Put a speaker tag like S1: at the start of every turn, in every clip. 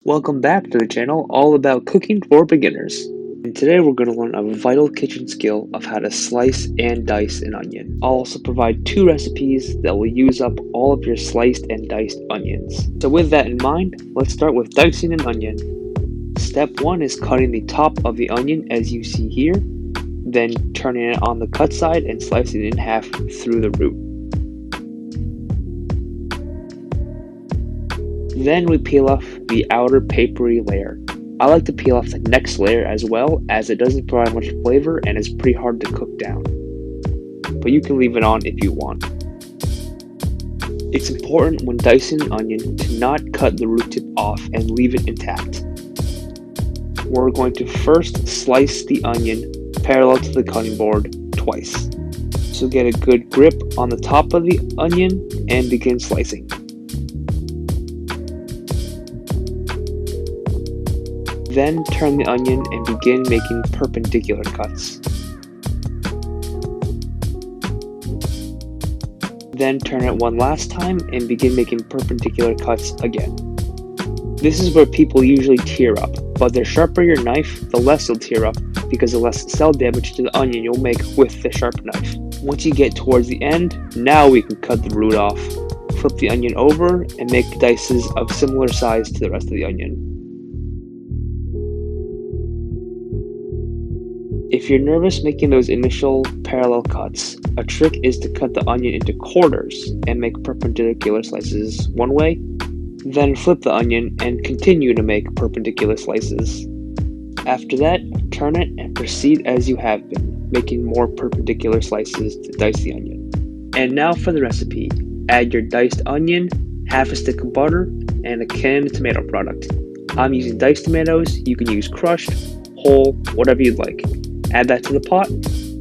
S1: Welcome back to the channel all about cooking for beginners. And today we're going to learn a vital kitchen skill of how to slice and dice an onion. I'll also provide 2 recipes that will use up all of your sliced and diced onions. So with that in mind, let's start with dicing an onion. Step 1 is cutting the top of the onion as you see here, then turning it on the cut side and slicing it in half through the root. Then we peel off the outer papery layer. I like to peel off the next layer as well, as it doesn't provide much flavor and is pretty hard to cook down. But you can leave it on if you want. It's important when dicing an onion to not cut the root tip off and leave it intact. We're going to first slice the onion parallel to the cutting board twice. So get a good grip on the top of the onion and begin slicing. Then turn the onion and begin making perpendicular cuts. Then turn it one last time and begin making perpendicular cuts again. This is where people usually tear up, but the sharper your knife, the less you'll tear up, because the less cell damage to the onion you'll make with the sharp knife. Once you get towards the end, now we can cut the root off. Flip the onion over and make dices of similar size to the rest of the onion. If you're nervous making those initial parallel cuts, a trick is to cut the onion into quarters and make perpendicular slices one way, then flip the onion and continue to make perpendicular slices. After that, turn it and proceed as you have been, making more perpendicular slices to dice the onion. And now for the recipe. Add your diced onion, half a stick of butter, and a canned tomato product. I'm using diced tomatoes. You can use crushed, whole, whatever you'd like. Add that to the pot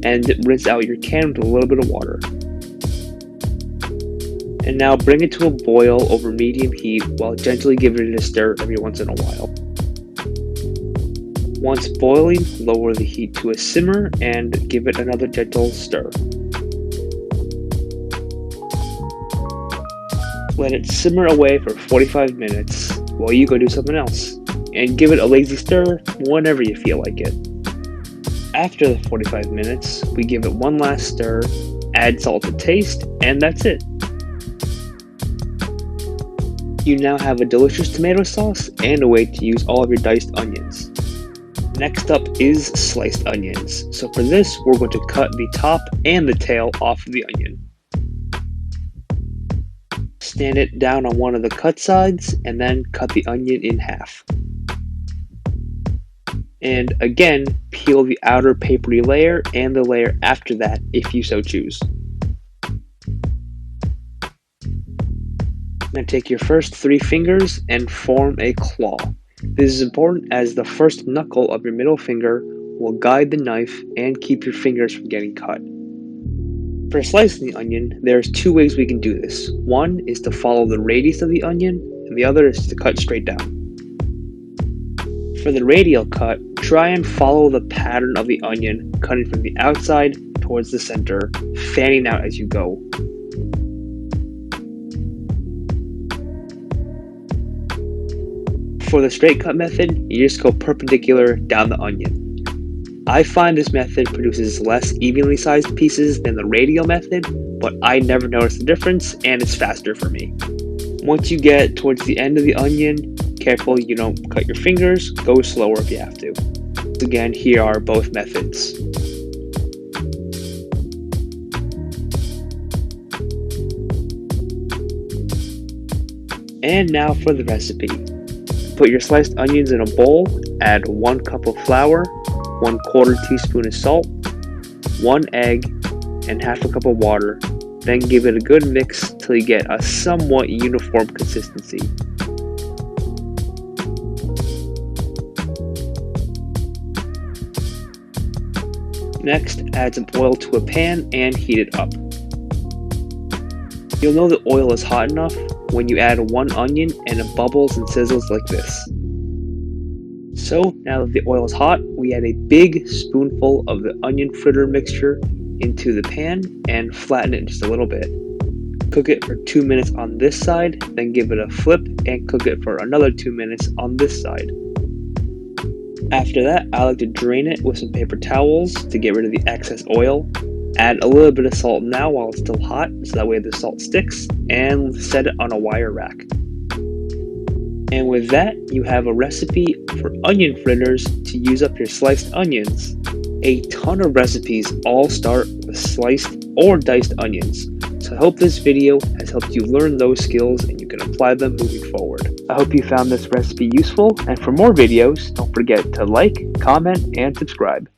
S1: and rinse out your can with a little bit of water. And now bring it to a boil over medium heat while gently giving it a stir every once in a while. Once boiling, lower the heat to a simmer and give it another gentle stir. Let it simmer away for 45 minutes while you go do something else, and give it a lazy stir whenever you feel like it. After the 45 minutes, we give it one last stir, add salt to taste, and that's it. You now have a delicious tomato sauce and a way to use all of your diced onions. Next up is sliced onions. So for this, we're going to cut the top and the tail off of the onion. Stand it down on one of the cut sides and then cut the onion in half. And again, peel the outer papery layer and the layer after that if you so choose. Now take your first 3 fingers and form a claw. This is important as the first knuckle of your middle finger will guide the knife and keep your fingers from getting cut. For slicing the onion, there's 2 ways we can do this. One is to follow the radius of the onion, and the other is to cut straight down. For the radial cut, try and follow the pattern of the onion, cutting from the outside towards the center, fanning out as you go. For the straight cut method, you just go perpendicular down the onion. I find this method produces less evenly sized pieces than the radial method, but I never noticed the difference and it's faster for me. Once you get towards the end of the onion, careful you don't cut your fingers, go slower if you have to. Again, here are both methods. And now for the recipe. Put your sliced onions in a bowl, add 1 cup of flour, 1/4 teaspoon of salt, 1 egg, and half a cup of water. Then give it a good mix till you get a somewhat uniform consistency. Next, add some oil to a pan and heat it up. You'll know the oil is hot enough when you add 1 onion and it bubbles and sizzles like this. So now that the oil is hot, we add a big spoonful of the onion fritter mixture into the pan and flatten it just a little bit. cook it for 2 minutes on this side, then give it a flip and cook it for another 2 minutes on this side. After that, I like to drain it with some paper towels to get rid of the excess oil. Add a little bit of salt now while it's still hot, so that way the salt sticks, and set it on a wire rack. And with that, you have a recipe for onion fritters to use up your sliced onions. A ton of recipes all start with sliced or diced onions, so I hope this video has helped you learn those skills and you can apply them moving forward. I hope you found this recipe useful, and for more videos, don't forget to like, comment, and subscribe.